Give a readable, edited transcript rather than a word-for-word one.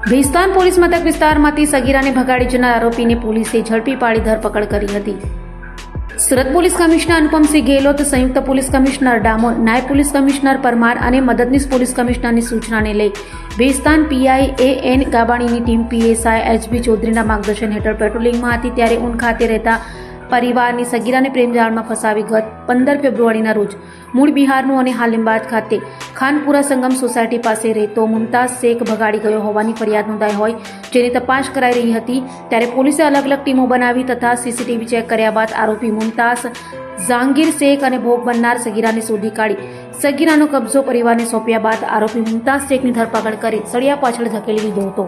Bhestan police મથક વિસ્તારમાંથી સગીરાને ભગાડી જનાર આરોપીને પોલીસે ઝડપી પાડી ધરપકડ કરી હતી. સુરત પોલીસ કમિશનર અનુપમસિંહ ગેહલોત, સંયુક્ત પોલીસ કમિશનર ડામોર, નાયબ પોલીસ કમિશનર પરમાર અને મદદનીશ પોલીસ કમિશનરની સૂચનાને લઈ ભેસ્તાન પીઆઈ એ.એન. ગાબાણીની ટીમ પીએસઆઈ એચ.બી. ચૌધરીના માર્ગદર્શન હેઠળ પેટ્રોલિંગમાં હતી ત્યારે ઉન ખાતે રહેતા પરિવારની સગીરાને પ્રેમજાળમાં ફસાવી ગત 15 ફેબ્રુઆરીના રોજ મૂળ બિહારનું અને હાલ લીંબાદ ખાતે ખાનપુરા સંગમ સોસાયટી પાસે રહેતો મુમતાઝ શેખ ભગાડી ગયો હોવાની ફરિયાદ નોંધાઈ હોય જેની તપાસ કરાઈ રહી હતી ત્યારે પોલીસે અલગ અલગ ટીમો બનાવી તથા સીસીટીવી ચેક કર્યા બાદ આરોપી મુમતાઝ જહાંગીર શેખ અને ભોગ બનનાર સગીરાને શોધી કાઢી સગીરાનો કબજો પરિવારને સોંપ્યા બાદ આરોપી મુમતાઝ શેખની ધરપકડ કરી સળિયા પાછળ ધકેલી દીધો હતો.